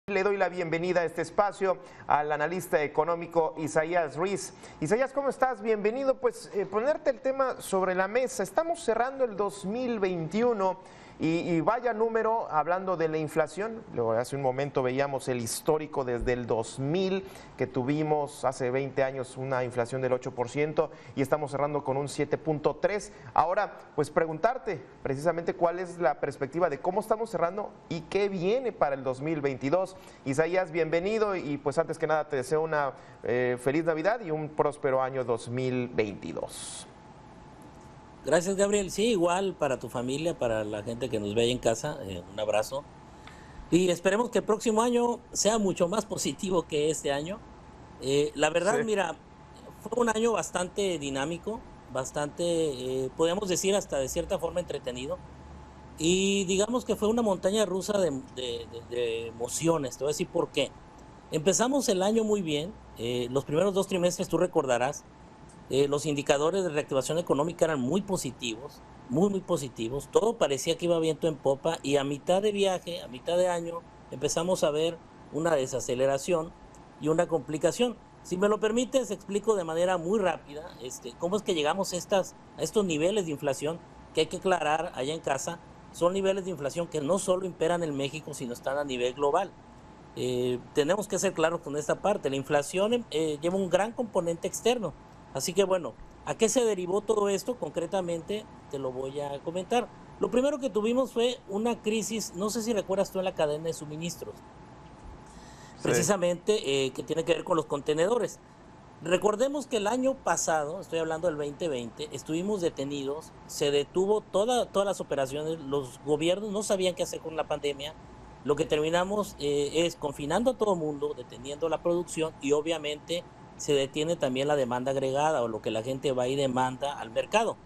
Le doy la bienvenida a este espacio al analista económico Isaías Ruiz. Isaías, ¿cómo estás? Bienvenido. Pues ponerte el tema sobre la mesa. Estamos cerrando el 2021 y vaya número hablando de la inflación. Luego, hace un momento veíamos el histórico desde el 2000 que tuvimos hace 20 años una inflación del 8% y estamos cerrando con un 7.3%. Ahora, pues preguntarte precisamente cuál es la perspectiva de cómo estamos cerrando y qué viene para el 2022. Isaías, bienvenido y pues antes que nada te deseo una feliz Navidad y un próspero año 2022. Gracias, Gabriel. Sí, igual para tu familia, para la gente que nos ve ahí en casa, un abrazo. Y esperemos que el próximo año sea mucho más positivo que este año. La Sí. verdad, mira, fue un año bastante dinámico, bastante, podríamos decir hasta de cierta forma entretenido. Y digamos que fue una montaña rusa de emociones. Te voy a decir por qué. Empezamos el año muy bien. Los primeros 2 trimestres, tú recordarás, los indicadores de reactivación económica eran muy positivos, muy positivos. Todo parecía que iba viento en popa y a mitad de viaje, a mitad de año, empezamos a ver una desaceleración y una complicación. Si me lo permites, explico de manera muy rápida cómo es que llegamos a estos niveles de inflación que hay que aclarar allá en casa. Son niveles de inflación que no solo imperan en México, sino están a nivel global. Tenemos que ser claros con esta parte. La inflación lleva un gran componente externo. Así que bueno, ¿a qué se derivó todo esto? Concretamente te lo voy a comentar. Lo primero que tuvimos fue una crisis, no sé si recuerdas tú, en la cadena de suministros, Sí. precisamente que tiene que ver con los contenedores. Recordemos que el año pasado, estoy hablando del 2020, estuvimos detenidos, se detuvo todas las operaciones, los gobiernos no sabían qué hacer con la pandemia. Lo que terminamos es confinando a todo el mundo, deteniendo la producción y obviamente se detiene también la demanda agregada o lo que la gente va y demanda al mercado.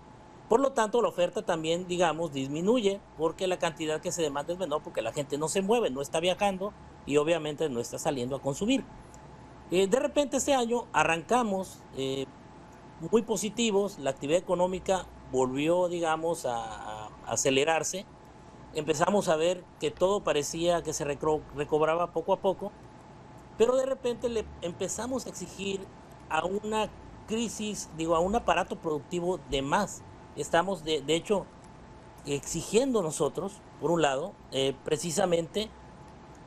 Por lo tanto, la oferta también, digamos, disminuye porque la cantidad que se demanda es menor porque la gente no se mueve, no está viajando y obviamente no está saliendo a consumir. De repente este año arrancamos muy positivos, la actividad económica volvió, digamos, a acelerarse. Empezamos a ver que todo parecía que se recobraba poco a poco, pero de repente le empezamos a exigir a una crisis, digo, a un aparato productivo de más. Estamos, de hecho, exigiendo nosotros, por un lado, precisamente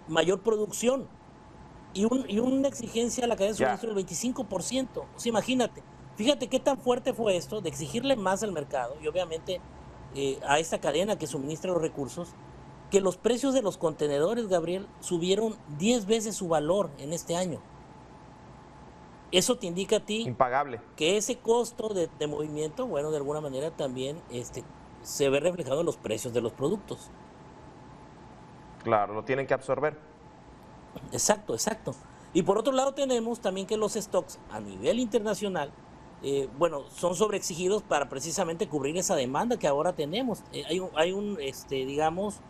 mayor producción y una exigencia a la cadena de Ya. suministro del 25%. O sea, imagínate, fíjate qué tan fuerte fue esto de exigirle más al mercado y obviamente a esta cadena que suministra los recursos, que los precios de los contenedores, Gabriel, subieron 10 veces su valor en este año. Eso te indica a ti Impagable. que ese costo de movimiento, bueno, de alguna manera también se ve reflejado en los precios de los productos. Claro, lo tienen que absorber. Exacto, exacto. Y por otro lado tenemos también que los stocks a nivel internacional, bueno, son sobreexigidos para precisamente cubrir esa demanda que ahora tenemos. Digamos,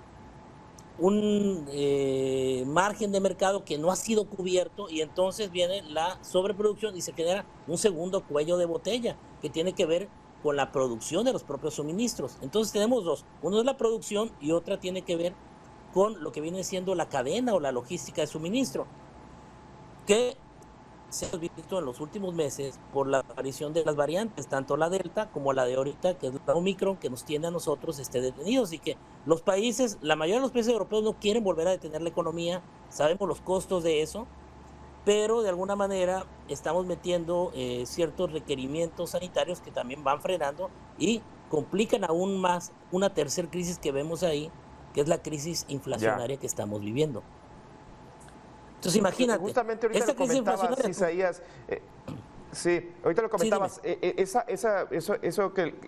un margen de mercado que no ha sido cubierto y entonces viene la sobreproducción y se genera un segundo cuello de botella que tiene que ver con la producción de los propios suministros. Entonces tenemos dos, uno es la producción y otra tiene que ver con lo que viene siendo la cadena o la logística de suministro, que se ha visto en los últimos meses por la aparición de las variantes, tanto la Delta como la de ahorita, que es la Omicron, que nos tiene a nosotros detenidos y que los países, la mayoría de los países europeos no quieren volver a detener la economía, sabemos los costos de eso, pero de alguna manera estamos metiendo ciertos requerimientos sanitarios que también van frenando y complican aún más una tercera crisis que vemos ahí, que es la crisis Ya. inflacionaria que estamos viviendo. Entonces imagínate, Justamente ahorita esta lo crisis comentabas, inflacionaria, Isaías. Sí, ahorita lo sí, dime. comentabas.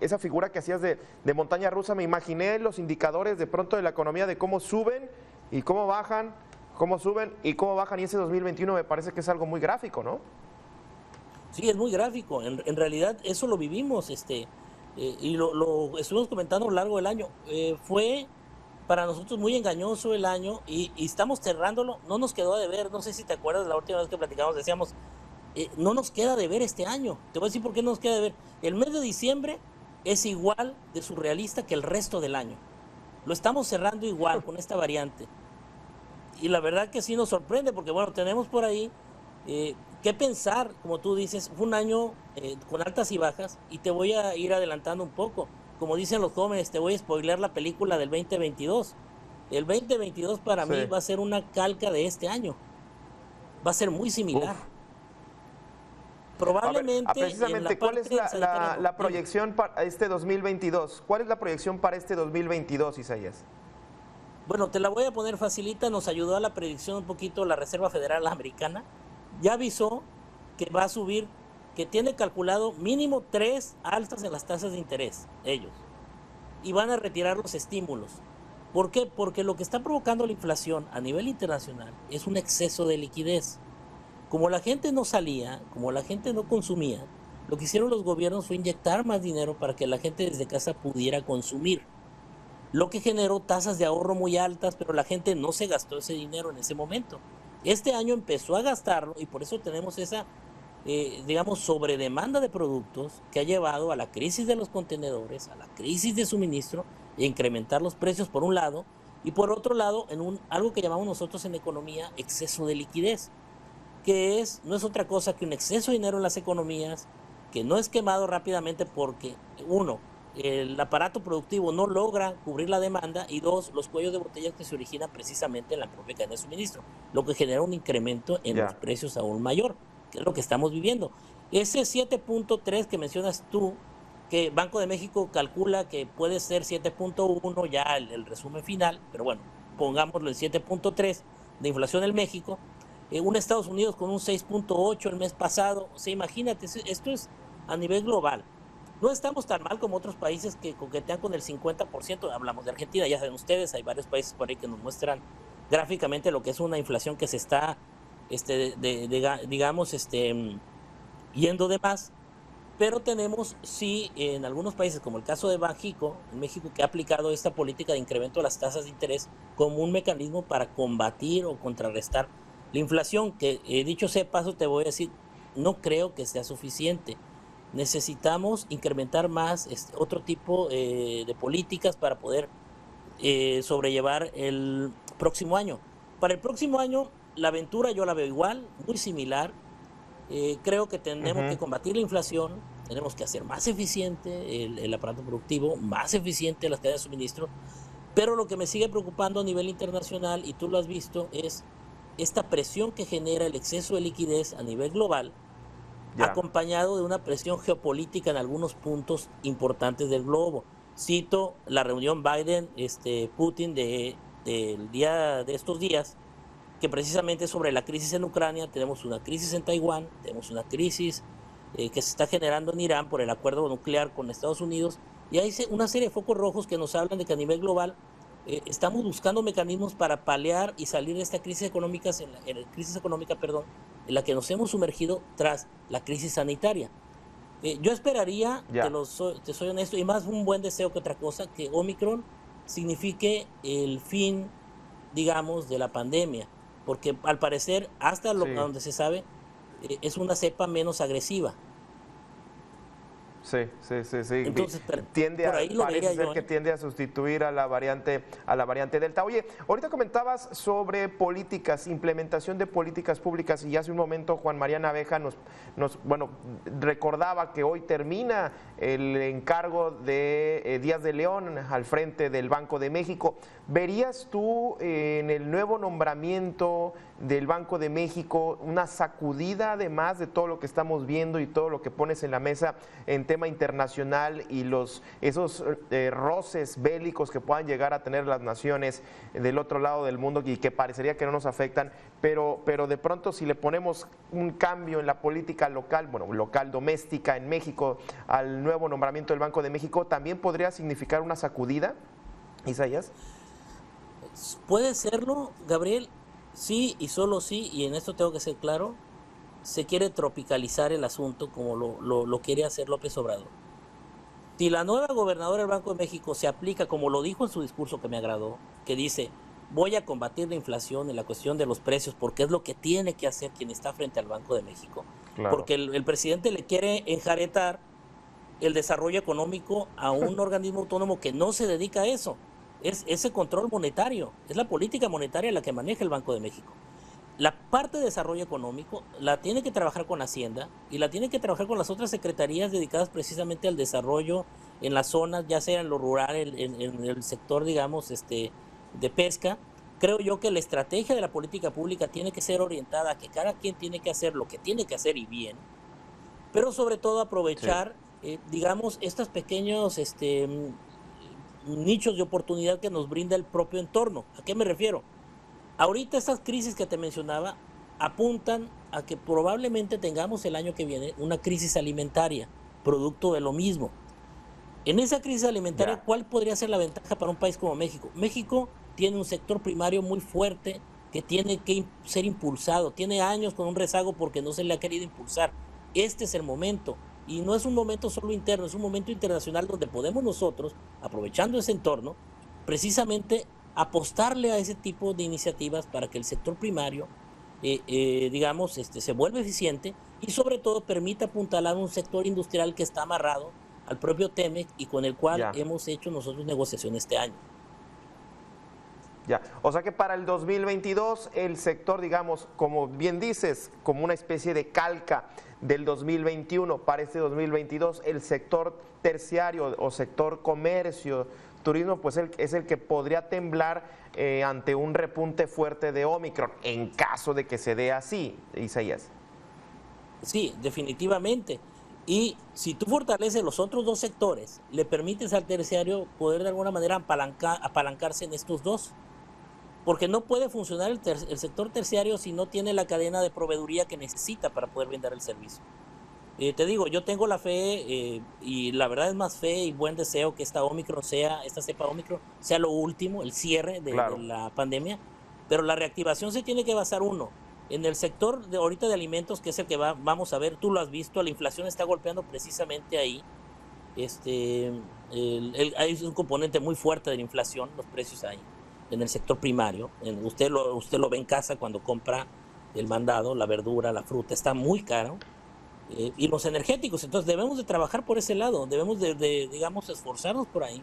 Esa figura que hacías de montaña rusa, me imaginé los indicadores de pronto de la economía de cómo suben y cómo bajan, cómo suben y cómo bajan. Y ese 2021 me parece que es algo muy gráfico, ¿no? Sí, es muy gráfico. En realidad eso lo vivimos, y lo estuvimos comentando a lo largo del año. Fue para nosotros muy engañoso el año y estamos cerrándolo. No nos quedó de ver, no sé si te acuerdas la última vez que platicamos, decíamos, no nos queda de ver este año. Te voy a decir por qué no nos queda de ver. El mes de diciembre es igual de surrealista que el resto del año. Lo estamos cerrando igual con esta variante. y la verdad que sí nos sorprende, porque bueno, tenemos por ahí que pensar, como tú dices, fue un año con altas y bajas, y te voy a ir adelantando un poco. Como dicen los jóvenes, te voy a spoilear la película del 2022. El 2022 para Sí. mí va a ser una calca de este año. Va a ser muy similar. Uf. A ver, Probablemente en precisamente, la ¿cuál es parte sanitaria no. la Dime. proyección para este 2022? ¿Cuál es la proyección para este 2022, Isaías? Bueno, te la voy a poner facilita. Nos ayudó a la predicción un poquito la Reserva Federal Americana. Ya avisó que va a subir, que tiene calculado mínimo 3 altas en las tasas de interés, ellos. Y van a retirar los estímulos. ¿Por qué? Porque lo que está provocando la inflación a nivel internacional es un exceso de liquidez. Como la gente no salía, como la gente no consumía, lo que hicieron los gobiernos fue inyectar más dinero para que la gente desde casa pudiera consumir, lo que generó tasas de ahorro muy altas, pero la gente no se gastó ese dinero en ese momento. Este año empezó a gastarlo y por eso tenemos esa, digamos, sobredemanda de productos que ha llevado a la crisis de los contenedores, a la crisis de suministro e incrementar los precios por un lado, y por otro lado, algo que llamamos nosotros en economía exceso de liquidez, que no es otra cosa que un exceso de dinero en las economías que no es quemado rápidamente porque, uno, el aparato productivo no logra cubrir la demanda, y dos, los cuellos de botella que se originan precisamente en la propia cadena de suministro, lo que genera un incremento en los Ya. precios aún mayor, que es lo que estamos viviendo. Ese 7.3 que mencionas tú, que Banco de México calcula que puede ser 7.1, ya el resumen final, pero bueno, pongámoslo en 7.3 de inflación en México, un Estados Unidos con un 6.8 el mes pasado. O sea, imagínate, esto es a nivel global. No estamos tan mal como otros países que coquetean con el 50%. Hablamos de Argentina, ya saben ustedes, hay varios países por ahí que nos muestran gráficamente lo que es una inflación que se está, digamos, yendo de más. Pero tenemos, sí, en algunos países, como el caso de Banxico, en México, que ha aplicado esta política de incremento de las tasas de interés como un mecanismo para combatir o contrarrestar la inflación, que dicho sea de paso, te voy a decir, no creo que sea suficiente. Necesitamos incrementar más otro tipo de políticas para poder sobrellevar el próximo año. Para el próximo año, la aventura yo la veo igual, muy similar. Creo que tenemos que Ujú. combatir la inflación, tenemos que hacer más eficiente el aparato productivo, más eficiente las cadenas de suministro, pero lo que me sigue preocupando a nivel internacional, y tú lo has visto, es esta presión que genera el exceso de liquidez a nivel global, Ya. acompañado de una presión geopolítica en algunos puntos importantes del globo. Cito la reunión Biden-Putin del día de estos días, que precisamente sobre la crisis en Ucrania, tenemos una crisis en Taiwán, tenemos una crisis que se está generando en Irán por el acuerdo nuclear con Estados Unidos, y hay una serie de focos rojos que nos hablan de que a nivel global estamos buscando mecanismos para paliar y salir de esta crisis económica, perdón, en la que nos hemos sumergido tras la crisis sanitaria. Yo esperaría, Ya. te soy honesto, y más un buen deseo que otra cosa, que Omicron signifique el fin, digamos, de la pandemia, porque al parecer, hasta Sí. donde se sabe, es una cepa menos agresiva. Sí, sí, sí, sí. Entonces, por ahí lo Parece vería ser yo, que ¿eh? tiende a sustituir a la variante Delta. Oye, ahorita comentabas sobre políticas, implementación de políticas públicas, y hace un momento Juan María Naveja bueno, recordaba que hoy termina el encargo de Díaz de León al frente del Banco de México. ¿Verías tú en el nuevo nombramiento del Banco de México una sacudida, además de todo lo que estamos viendo y todo lo que pones en la mesa en tema internacional y esos roces bélicos que puedan llegar a tener las naciones del otro lado del mundo y que parecería que no nos afectan, pero de pronto si le ponemos un cambio en la política local, bueno, local doméstica en México al nuevo nombramiento del Banco de México, también podría significar una sacudida, Isaías? Puede serlo, Gabriel, sí y solo sí, y en esto tengo que ser claro, se quiere tropicalizar el asunto como lo quiere hacer López Obrador. Si la nueva gobernadora del Banco de México se aplica como lo dijo en su discurso, que me agradó, que dice, voy a combatir la inflación en la cuestión de los precios, porque es lo que tiene que hacer quien está frente al Banco de México, Claro. porque el presidente le quiere enjaretar el desarrollo económico a un organismo autónomo que no se dedica a eso. es ese control monetario, es la política monetaria la que maneja el Banco de México. La parte de desarrollo económico la tiene que trabajar con Hacienda y la tiene que trabajar con las otras secretarías dedicadas precisamente al desarrollo en las zonas, ya sea en lo rural, en el sector, digamos, de pesca. Creo yo que la estrategia de la política pública tiene que ser orientada a que cada quien tiene que hacer lo que tiene que hacer y bien, pero sobre todo Sí, aprovechar, digamos, estos pequeños nichos de oportunidad que nos brinda el propio entorno. ¿A qué me refiero? Ahorita estas crisis que te mencionaba apuntan a que probablemente tengamos el año que viene una crisis alimentaria, producto de lo mismo. En esa crisis alimentaria, ya. ¿cuál podría ser la ventaja para un país como México? México tiene un sector primario muy fuerte que tiene que ser impulsado. Tiene años con un rezago porque no se le ha querido impulsar. Este es el momento. Y no es un momento solo interno, es un momento internacional donde podemos nosotros, aprovechando ese entorno, precisamente apostarle a ese tipo de iniciativas para que el sector primario, digamos, se vuelva eficiente y sobre todo permita apuntalar un sector industrial que está amarrado al propio TEMEC y con el cual Ya. hemos hecho nosotros negociación este año. Ya, o sea que para el 2022 el sector, digamos, como bien dices, como una especie de calca del 2021 para este 2022, el sector terciario o sector comercio, turismo, pues es el que podría temblar ante un repunte fuerte de Omicron, en caso de que se dé así, Isaías. Sí, definitivamente. Y si tú fortaleces los otros dos sectores, le permites al terciario poder de alguna manera apalancarse en estos dos. Porque no puede funcionar el sector terciario si no tiene la cadena de proveeduría que necesita para poder brindar el servicio. Te digo, yo tengo la fe y la verdad es más fe y buen deseo que esta cepa Omicron sea lo último, el cierre de Claro, la pandemia, pero la reactivación se tiene que basar uno en el sector de ahorita de alimentos, que es el que vamos a ver, tú lo has visto, la inflación está golpeando precisamente ahí. Este, hay un componente muy fuerte de la inflación, los precios ahí, en el sector primario. Usted lo ve en casa cuando compra el mandado, la verdura, la fruta, está muy caro y los energéticos. Entonces debemos de trabajar por ese lado, debemos digamos, esforzarnos por ahí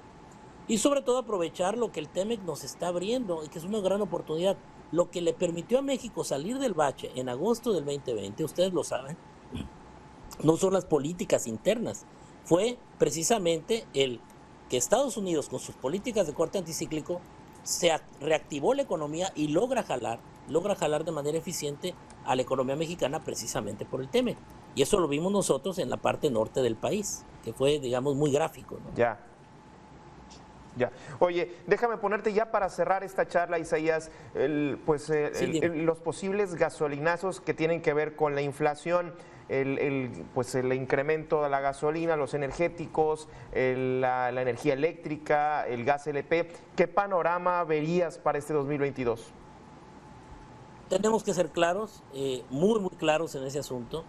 y sobre todo aprovechar lo que el TEMEC nos está abriendo y que es una gran oportunidad. Lo que le permitió a México salir del bache en agosto del 2020, ustedes lo saben, no son las políticas internas, fue precisamente el que Estados Unidos con sus políticas de corte anticíclico se reactivó la economía y logra jalar de manera eficiente a la economía mexicana precisamente por el TEMEC. Y eso lo vimos nosotros en la parte norte del país, que fue, digamos, muy gráfico, ¿no? ya. Ya. Oye, déjame ponerte ya para cerrar esta charla, Isaías, Sí, dime. los posibles gasolinazos que tienen que ver con la inflación, pues el incremento de la gasolina, los energéticos, la energía eléctrica, el gas LP. ¿Qué panorama verías para este 2022? Tenemos que ser claros, muy claros en ese asunto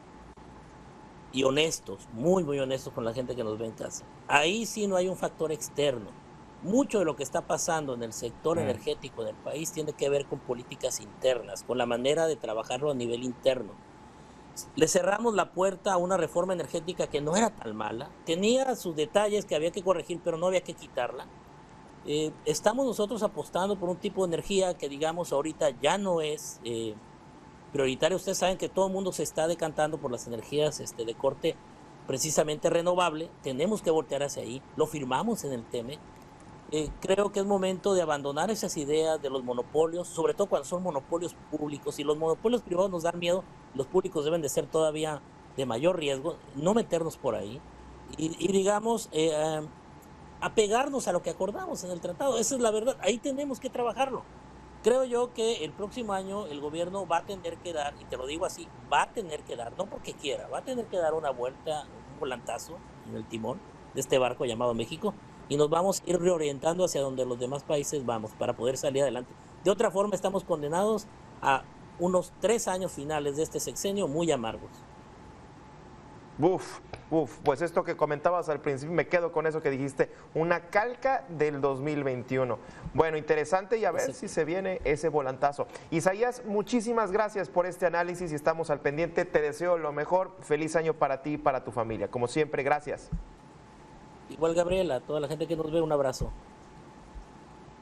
y honestos, muy honestos con la gente que nos ve en casa. Ahí sí no hay un factor externo. Mucho de lo que está pasando en el sector Mm, energético del país tiene que ver con políticas internas, con la manera de trabajarlo a nivel interno. Le cerramos la puerta a una reforma energética que no era tan mala, tenía sus detalles que había que corregir, pero no había que quitarla. Estamos nosotros apostando por un tipo de energía que, digamos, ahorita ya no es prioritaria. Ustedes saben que todo el mundo se está decantando por las energías de corte precisamente renovable. Tenemos que voltear hacia ahí. Lo firmamos en el TEMEC. Creo que es momento de abandonar esas ideas de los monopolios, sobre todo cuando son monopolios públicos. Si los monopolios privados nos dan miedo, los públicos deben de ser todavía de mayor riesgo, no meternos por ahí y digamos, apegarnos a lo que acordamos en el tratado. Esa es la verdad, ahí tenemos que trabajarlo. Creo yo que el próximo año el gobierno va a tener que dar, y te lo digo así, va a tener que dar, no porque quiera, va a tener que dar una vuelta, un volantazo en el timón de este barco llamado México y nos vamos a ir reorientando hacia donde los demás países vamos para poder salir adelante. De otra forma estamos condenados a unos 3 años finales de este sexenio muy amargos. Uf, pues esto que comentabas al principio, me quedo con eso que dijiste, una calca del 2021. Bueno, interesante y a ver si Exacto. se viene ese volantazo. Isaías, muchísimas gracias por este análisis y estamos al pendiente. Te deseo lo mejor. Feliz año para ti y para tu familia. Como siempre, gracias. Igual Gabriela, a toda la gente que nos ve, un abrazo.